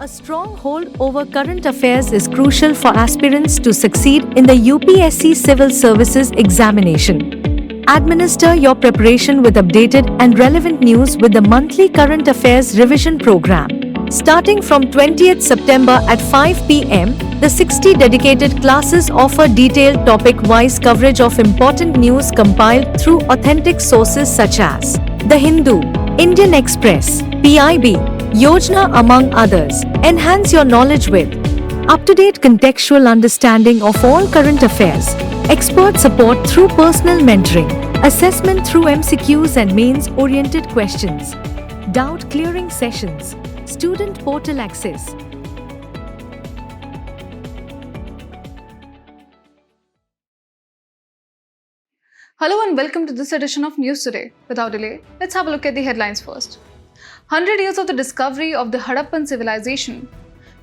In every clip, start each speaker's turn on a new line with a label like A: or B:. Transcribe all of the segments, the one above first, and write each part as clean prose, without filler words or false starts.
A: A strong hold over current affairs is crucial for aspirants to succeed in the UPSC Civil Services examination. Administer your preparation with updated and relevant news with the monthly Current Affairs Revision Program. Starting from 20th September at 5 p.m., the 60 dedicated classes offer detailed topic-wise coverage of important news compiled through authentic sources such as The Hindu, Indian Express, PIB, Yojana among others. Enhance your knowledge with up-to-date contextual understanding of all current affairs, expert support through personal mentoring, assessment through MCQs and mains-oriented questions, doubt-clearing sessions, student portal access.
B: Hello and welcome to this edition of News Today. Without delay, let's have a look at the headlines first. 100 years of the discovery of the Harappan Civilization.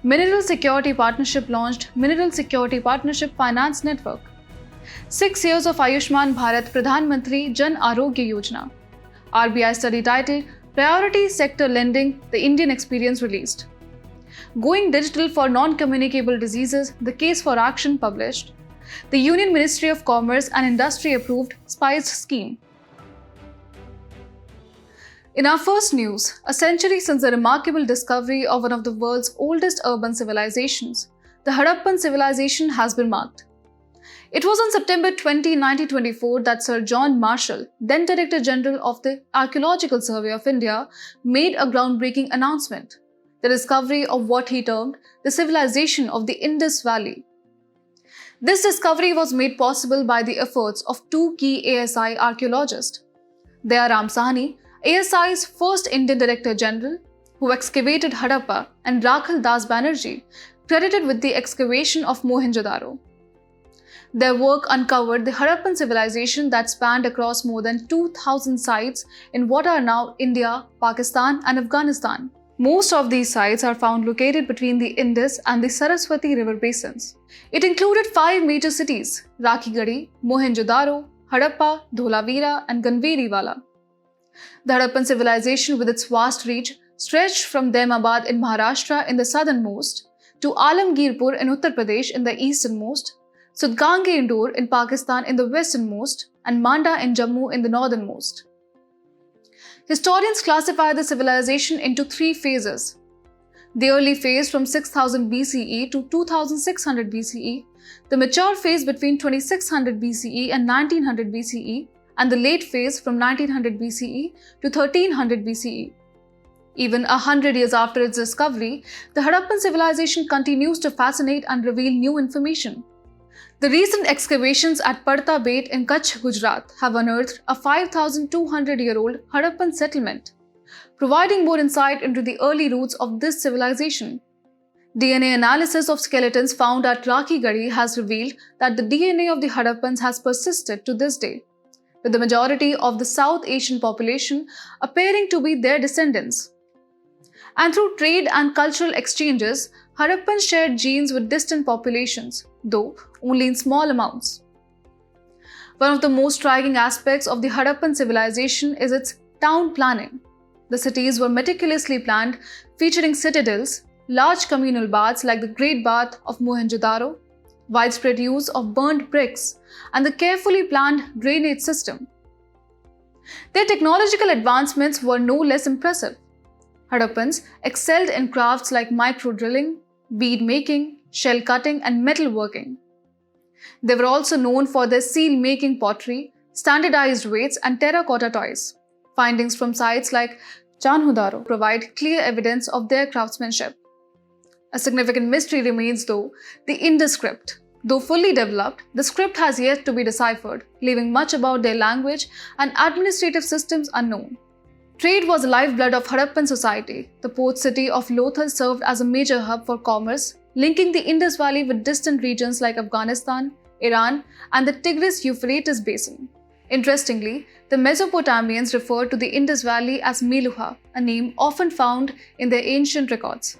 B: Mineral Security Partnership launched Mineral Security Partnership Finance Network. 6 years of Ayushman Bharat Pradhan Mantri Jan Arogya Yojana. RBI study titled Priority Sector Lending, the Indian Experience released. Going Digital for Non-Communicable Diseases, the Case for Action published. The Union Ministry of Commerce and Industry approved SPICE scheme. In our first news, a century since the remarkable discovery of one of the world's oldest urban civilizations, the Harappan Civilization has been marked. It was on September 20, 1924 that Sir John Marshall, then Director General of the Archaeological Survey of India, made a groundbreaking announcement: the discovery of what he termed the civilization of the Indus Valley. This discovery was made possible by the efforts of two key ASI archaeologists. They are Ram Sahni, ASI's first Indian Director General, who excavated Harappa, and Rakhal Das Banerjee, credited with the excavation of Mohenjo-daro. Their work uncovered the Harappan civilization that spanned across more than 2,000 sites in what are now India, Pakistan, and Afghanistan. Most of these sites are found located between the Indus and the Saraswati river basins. It included 5 major cities: Rakhigadi, Mohenjo-daro, Harappa, Dholavira, and Ganveriwala. The Harappan civilization, with its vast reach, stretched from Daimabad in Maharashtra in the southernmost, to Alamgirpur in Uttar Pradesh in the easternmost, Sudgange Indore in Pakistan in the westernmost, and Manda in Jammu in the northernmost. Historians classify the civilization into 3 phases. The early phase from 6000 BCE to 2600 BCE, the mature phase between 2600 BCE and 1900 BCE, and the late phase from 1900 BCE to 1300 BCE. Even 100 years after its discovery, the Harappan civilization continues to fascinate and reveal new information. The recent excavations at Parta Bait in Kutch, Gujarat have unearthed a 5,200-year-old Harappan settlement, providing more insight into the early roots of this civilization. DNA analysis of skeletons found at Rakhigadi has revealed that the DNA of the Harappans has persisted to this day, with the majority of the South Asian population appearing to be their descendants. And through trade and cultural exchanges, Harappans shared genes with distant populations, though only in small amounts. One of the most striking aspects of the Harappan civilization is its town planning. The cities were meticulously planned, featuring citadels, large communal baths like the Great Bath of Mohenjo-daro, widespread use of burnt bricks, and the carefully planned drainage system. Their technological advancements were no less impressive. Harappans excelled in crafts like micro-drilling, bead making, shell cutting, and metal working. They were also known for their seal-making pottery, standardized weights, and terracotta toys. Findings from sites like Chanhudaro provide clear evidence of their craftsmanship. A significant mystery remains, though, the Indus script. Though fully developed, the script has yet to be deciphered, leaving much about their language and administrative systems unknown. Trade was the lifeblood of Harappan society. The port city of Lothal served as a major hub for commerce, linking the Indus Valley with distant regions like Afghanistan, Iran, and the Tigris-Euphrates basin. Interestingly, the Mesopotamians referred to the Indus Valley as Meluha, a name often found in their ancient records.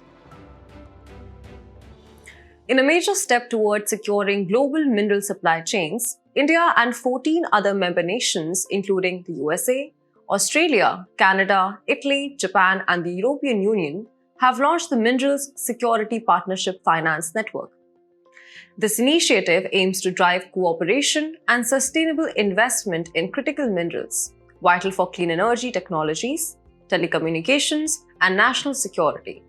C: In a major step towards securing global mineral supply chains, India and 14 other member nations, including the USA, Australia, Canada, Italy, Japan, and the European Union, have launched the Minerals Security Partnership Finance Network. This initiative aims to drive cooperation and sustainable investment in critical minerals, vital for clean energy technologies, telecommunications, and national security.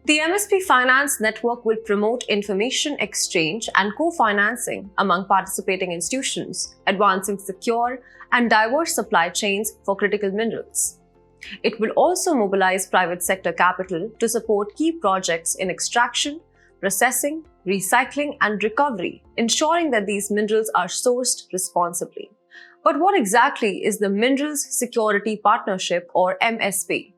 C: The MSP Finance Network will promote information exchange and co-financing among participating institutions, advancing secure and diverse supply chains for critical minerals. It will also mobilize private sector capital to support key projects in extraction, processing, recycling, and recovery, ensuring that these minerals are sourced responsibly. But what exactly is the Minerals Security Partnership, or MSP?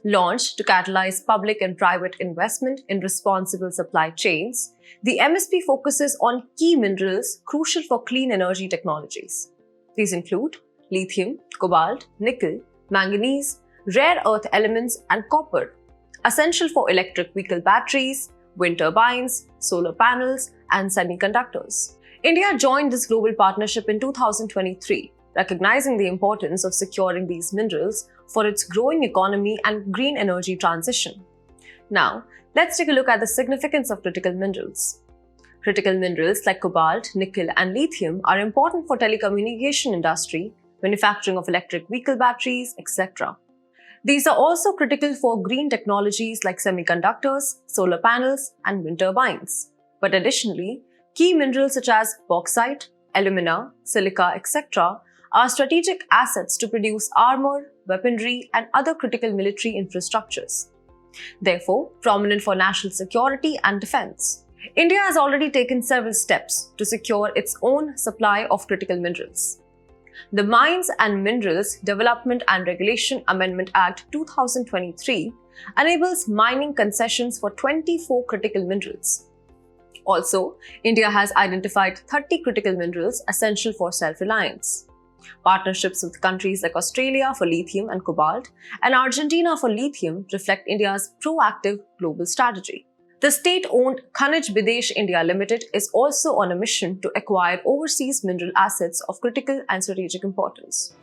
C: Launched to catalyze public and private investment in responsible supply chains, the MSP focuses on key minerals crucial for clean energy technologies. These include lithium, cobalt, nickel, manganese, rare earth elements, and copper, essential for electric vehicle batteries, wind turbines, solar panels, and semiconductors. India joined this global partnership in 2023, recognizing the importance of securing these minerals for its growing economy and green energy transition. Now, let's take a look at the significance of critical minerals. Critical minerals like cobalt, nickel, and lithium are important for telecommunication industry, manufacturing of electric vehicle batteries, etc. These are also critical for green technologies like semiconductors, solar panels, and wind turbines. But additionally, key minerals such as bauxite, alumina, silica, etc. are strategic assets to produce armor, weaponry, and other critical military infrastructures. Therefore, prominent for national security and defense. India has already taken several steps to secure its own supply of critical minerals. The Mines and Minerals Development and Regulation Amendment Act 2023 enables mining concessions for 24 critical minerals. Also, India has identified 30 critical minerals essential for self-reliance. Partnerships with countries like Australia for lithium and cobalt and Argentina for lithium reflect India's proactive global strategy. The state-owned Khanij Bidesh India Limited is also on a mission to acquire overseas mineral assets of critical and strategic importance.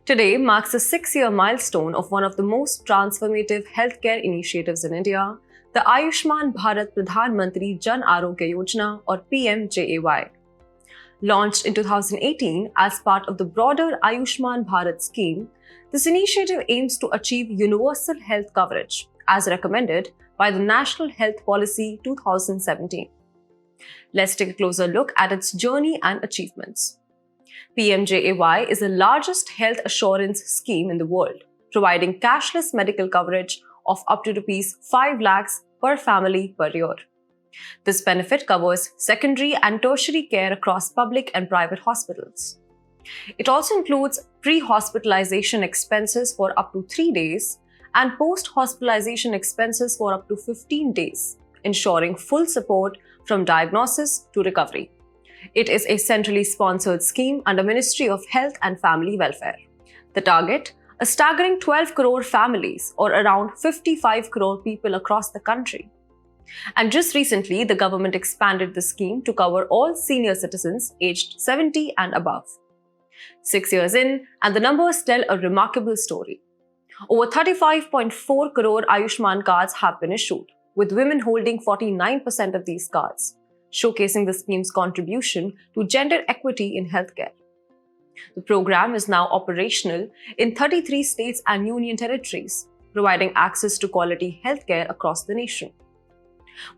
C: Today marks the 6-year milestone of one of the most transformative healthcare initiatives in India, the Ayushman Bharat Pradhan Mantri Jan Arogya Yojana, or PMJAY. Launched in 2018 as part of the broader Ayushman Bharat scheme, this initiative aims to achieve universal health coverage, as recommended by the National Health Policy 2017. Let's take a closer look at its journey and achievements. PMJAY is the largest health assurance scheme in the world, providing cashless medical coverage of up to Rs 5 lakhs per family per year. This benefit covers secondary and tertiary care across public and private hospitals. It also includes pre-hospitalization expenses for up to 3 days and post-hospitalization expenses for up to 15 days, ensuring full support from diagnosis to recovery. It is a centrally sponsored scheme under Ministry of Health and Family Welfare. The target: a staggering 12 crore families, or around 55 crore people across the country. And just recently, the government expanded the scheme to cover all senior citizens aged 70 and above. 6 years in, and the numbers tell a remarkable story. Over 35.4 crore Ayushman cards have been issued, with women holding 49% of these cards, showcasing the scheme's contribution to gender equity in healthcare. The program is now operational in 33 states and union territories, providing access to quality healthcare across the nation.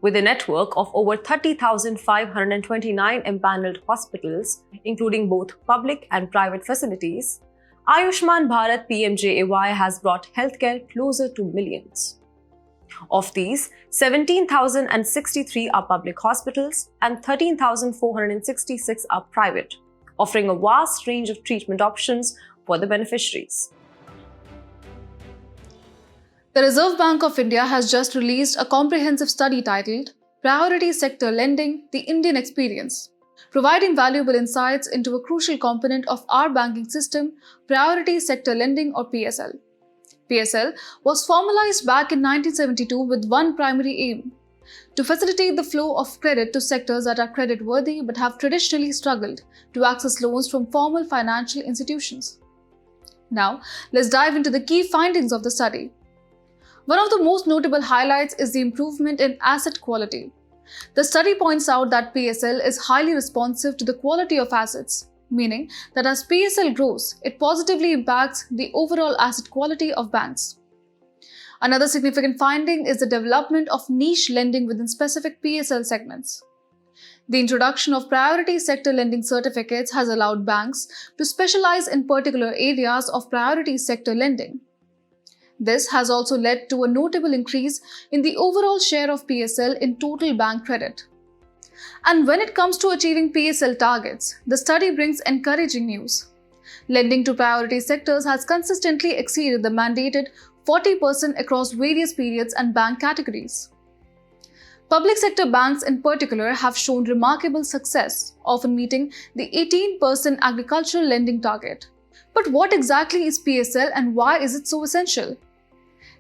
C: With a network of over 30,529 empaneled hospitals, including both public and private facilities, Ayushman Bharat PMJAY has brought healthcare closer to millions. Of these, 17,063 are public hospitals and 13,466 are private, offering a vast range of treatment options for the beneficiaries.
B: The Reserve Bank of India has just released a comprehensive study titled Priority Sector Lending: The Indian Experience, providing valuable insights into a crucial component of our banking system, Priority Sector Lending, or PSL. PSL was formalized back in 1972 with one primary aim: to facilitate the flow of credit to sectors that are credit-worthy but have traditionally struggled to access loans from formal financial institutions. Now, let's dive into the key findings of the study. One of the most notable highlights is the improvement in asset quality. The study points out that PSL is highly responsive to the quality of assets, meaning that as PSL grows, it positively impacts the overall asset quality of banks. Another significant finding is the development of niche lending within specific PSL segments. The introduction of priority sector lending certificates has allowed banks to specialize in particular areas of priority sector lending. This has also led to a notable increase in the overall share of PSL in total bank credit. And when it comes to achieving PSL targets, the study brings encouraging news. Lending to priority sectors has consistently exceeded the mandated 40% across various periods and bank categories. Public sector banks in particular have shown remarkable success, often meeting the 18% agricultural lending target. But what exactly is PSL and why is it so essential?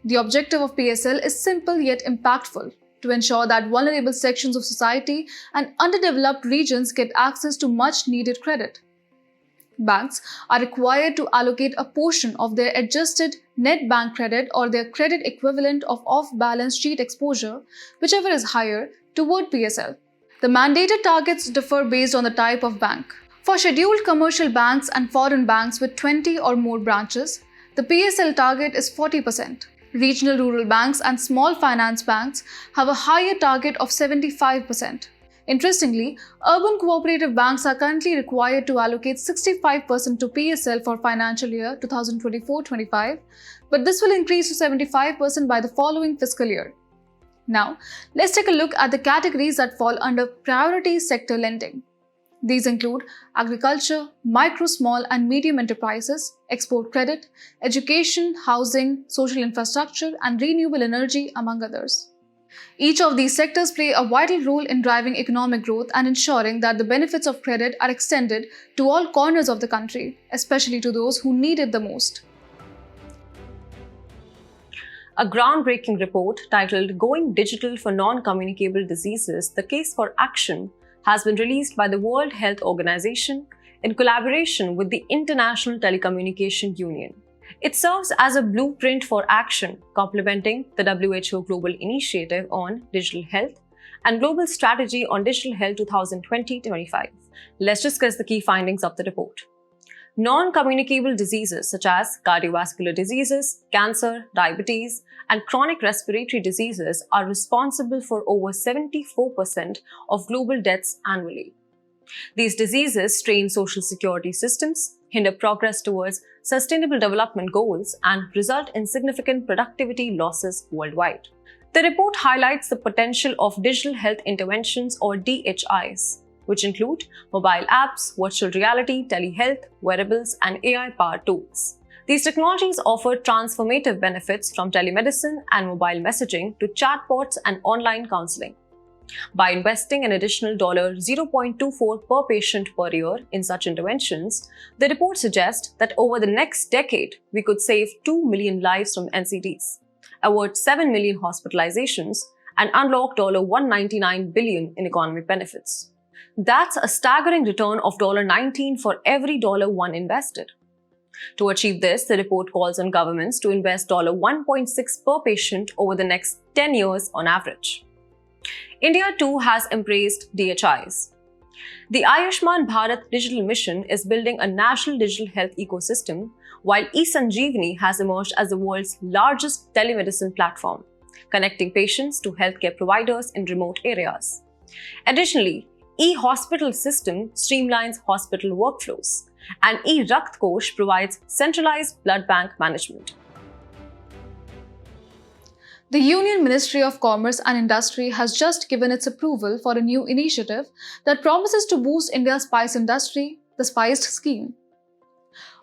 B: The objective of PSL is simple yet impactful: to ensure that vulnerable sections of society and underdeveloped regions get access to much needed credit. Banks are required to allocate a portion of their adjusted net bank credit or their credit equivalent of off-balance sheet exposure, whichever is higher, toward PSL. The mandated targets differ based on the type of bank. For scheduled commercial banks and foreign banks with 20 or more branches, the PSL target is 40%. Regional rural banks and small finance banks have a higher target of 75%. Interestingly, urban cooperative banks are currently required to allocate 65% to PSL for financial year 2024-25, but this will increase to 75% by the following fiscal year. Now, let's take a look at the categories that fall under priority sector lending. These include agriculture, micro, small and medium enterprises, export credit, education, housing, social infrastructure, and renewable energy, among others. Each of these sectors play a vital role in driving economic growth and ensuring that the benefits of credit are extended to all corners of the country, especially to those who need it the most.
C: A groundbreaking report titled "Going Digital for Non-Communicable Diseases: The Case for Action" has been released by the World Health Organization in collaboration with the International Telecommunication Union. It serves as a blueprint for action, complementing the WHO Global Initiative on Digital Health and Global Strategy on Digital Health 2020-25. Let's discuss the key findings of the report. Non-communicable diseases such as cardiovascular diseases, cancer, diabetes, and chronic respiratory diseases are responsible for over 74% of global deaths annually. These diseases strain social security systems, hinder progress towards sustainable development goals, and result in significant productivity losses worldwide. The report highlights the potential of digital health interventions or DHIs, which include mobile apps, virtual reality, telehealth, wearables, and AI-powered tools. These technologies offer transformative benefits from telemedicine and mobile messaging to chatbots and online counseling. By investing an additional $0.24 per patient per year in such interventions, the report suggests that over the next decade, we could save 2 million lives from NCDs, avert 7 million hospitalizations, and unlock $199 billion in economic benefits. That's a staggering return of $19 for every $1 invested. To achieve this, the report calls on governments to invest $1.6 per patient over the next 10 years on average. India too has embraced DHIs. The Ayushman Bharat digital mission is building a national digital health ecosystem, while eSanjeevani has emerged as the world's largest telemedicine platform, connecting patients to healthcare providers in remote areas. Additionally, e-hospital system streamlines hospital workflows, and e-Rakt Kosh provides centralized blood bank management.
B: The Union Ministry of Commerce and Industry has just given its approval for a new initiative that promises to boost India's spice industry, the Spiced Scheme.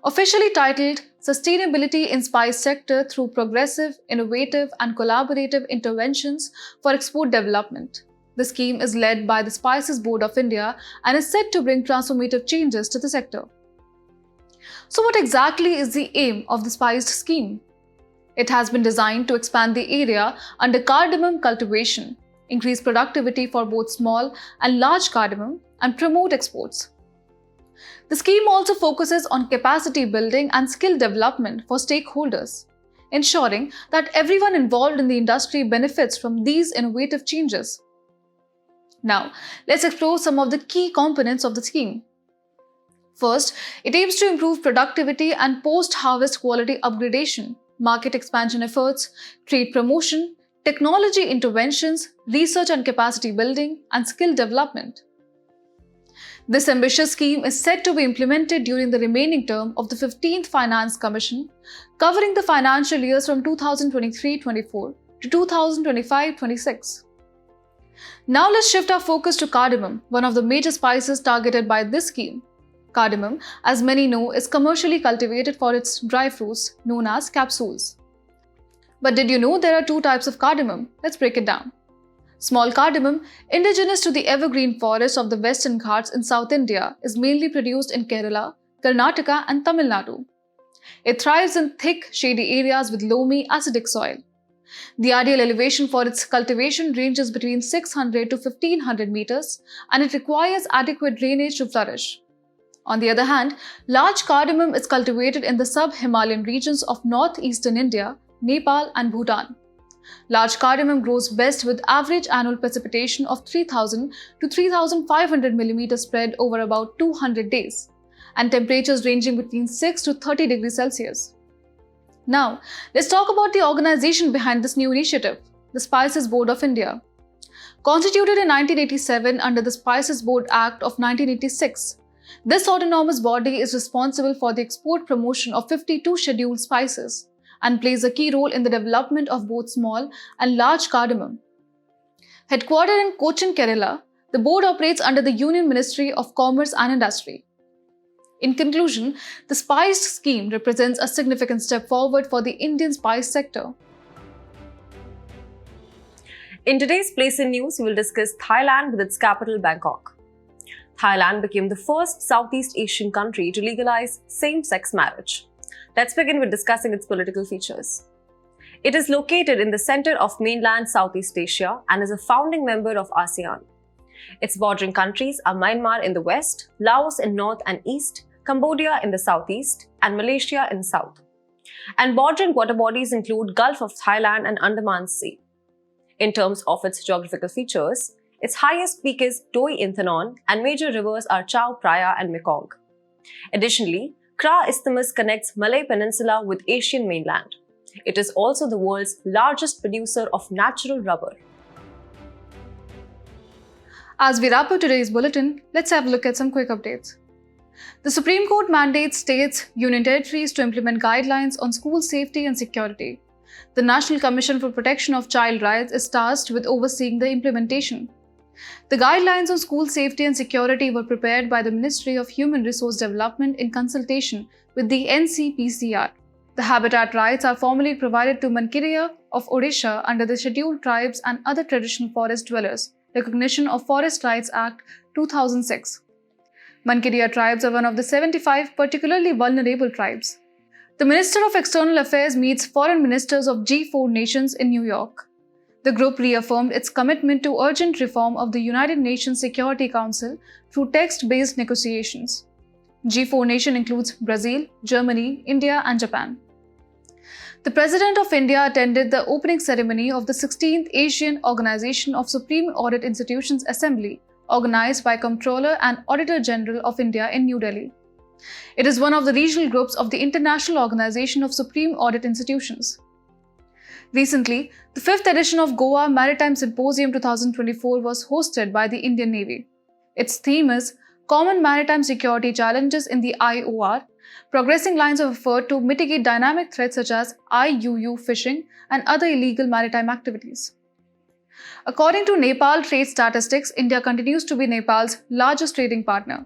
B: Officially titled Sustainability in Spice Sector through Progressive, Innovative and Collaborative Interventions for Export Development. The scheme is led by the Spices Board of India and is set to bring transformative changes to the sector. So what exactly is the aim of the Spiced Scheme? It has been designed to expand the area under cardamom cultivation, increase productivity for both small and large cardamom, and promote exports. The scheme also focuses on capacity building and skill development for stakeholders, ensuring that everyone involved in the industry benefits from these innovative changes. Now, let's explore some of the key components of the scheme. First, it aims to improve productivity and post-harvest quality upgradation, market expansion efforts, trade promotion, technology interventions, research and capacity building, and skill development. This ambitious scheme is set to be implemented during the remaining term of the 15th Finance Commission, covering the financial years from 2023-24 to 2025-26. Now let's shift our focus to cardamom, one of the major spices targeted by this scheme. Cardamom, as many know, is commercially cultivated for its dry fruits known as capsules. But did you know there are two types of cardamom? Let's break it down. Small cardamom, indigenous to the evergreen forests of the Western Ghats in South India, is mainly produced in Kerala, Karnataka and Tamil Nadu. It thrives in thick, shady areas with loamy, acidic soil. The ideal elevation for its cultivation ranges between 600 to 1500 meters, and it requires adequate drainage to flourish. On the other hand, large cardamom is cultivated in the sub-Himalayan regions of northeastern India, Nepal and Bhutan. Large cardamom grows best with average annual precipitation of 3000 to 3500 mm spread over about 200 days, and temperatures ranging between 6 to 30 degrees Celsius. Now, let's talk about the organization behind this new initiative, the Spices Board of India. Constituted in 1987 under the Spices Board Act of 1986, this autonomous body is responsible for the export promotion of 52 scheduled spices and plays a key role in the development of both small and large cardamom. Headquartered in Cochin, Kerala, the board operates under the Union Ministry of Commerce and Industry. In conclusion, the spice scheme represents a significant step forward for the Indian spice sector.
C: In today's Place in News, we will discuss Thailand with its capital Bangkok. Thailand became the first Southeast Asian country to legalize same-sex marriage. Let's begin with discussing its political features. It is located in the center of mainland Southeast Asia and is a founding member of ASEAN. Its bordering countries are Myanmar in the west, Laos in north and east, Cambodia in the southeast, and Malaysia in south. And bordering water bodies include Gulf of Thailand and Andaman Sea. In terms of its geographical features, its highest peak is Doi Inthanon, and major rivers are Chao Phraya and Mekong. Additionally, Kra Isthmus connects Malay Peninsula with Asian mainland. It is also the world's largest producer of natural rubber.
B: As we wrap up today's bulletin, let's have a look at some quick updates. The Supreme Court mandates states, union territories to implement guidelines on school safety and security. The National Commission for Protection of Child Rights is tasked with overseeing the implementation. The guidelines on school safety and security were prepared by the Ministry of Human Resource Development in consultation with the NCPCR. The habitat rights are formally provided to Mankiriya of Odisha under the Scheduled Tribes and Other Traditional Forest Dwellers, Recognition of Forest Rights Act 2006. Mankiriya tribes are one of the 75 particularly vulnerable tribes. The Minister of External Affairs meets foreign ministers of G4 nations in New York. The group reaffirmed its commitment to urgent reform of the United Nations Security Council through text-based negotiations. G4 nation includes Brazil, Germany, India, and Japan. The President of India attended the opening ceremony of the 16th Asian Organization of Supreme Audit Institutions Assembly, organized by Comptroller and Auditor General of India in New Delhi. It is one of the regional groups of the International Organization of Supreme Audit Institutions. Recently, the 5th edition of Goa Maritime Symposium 2024 was hosted by the Indian Navy. Its theme is Common Maritime Security Challenges in the IOR, progressing lines of effort to mitigate dynamic threats such as IUU fishing and other illegal maritime activities. According to Nepal Trade Statistics, India continues to be Nepal's largest trading partner.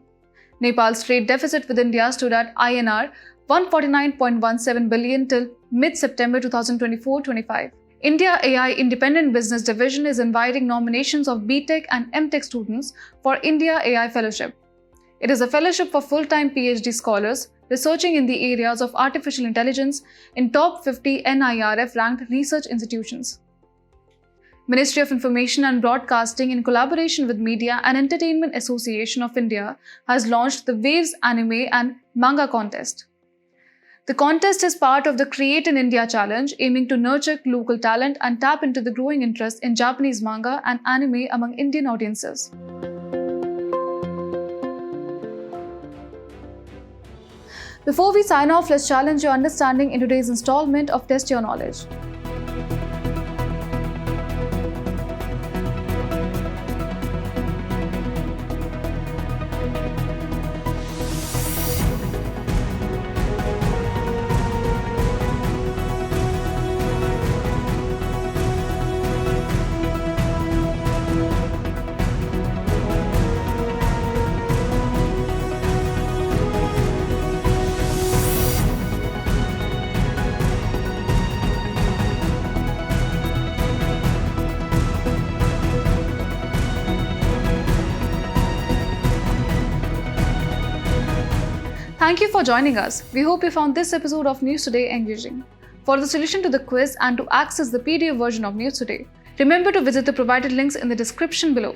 B: Nepal's trade deficit with India stood at INR 149.17 billion till mid-September 2024-25. India AI Independent Business Division is inviting nominations of BTech and MTech students for India AI Fellowship. It is a fellowship for full-time PhD scholars researching in the areas of artificial intelligence in top 50 NIRF-ranked research institutions. Ministry of Information and Broadcasting, in collaboration with Media and Entertainment Association of India, has launched the Waves Anime and Manga Contest. The contest is part of the Create in India challenge, aiming to nurture local talent and tap into the growing interest in Japanese manga and anime among Indian audiences. Before we sign off, let's challenge your understanding in today's installment of Test Your Knowledge. Thank you for joining us. We hope you found this episode of News Today engaging. For the solution to the quiz and to access the PDF version of News Today, remember to visit the provided links in the description below.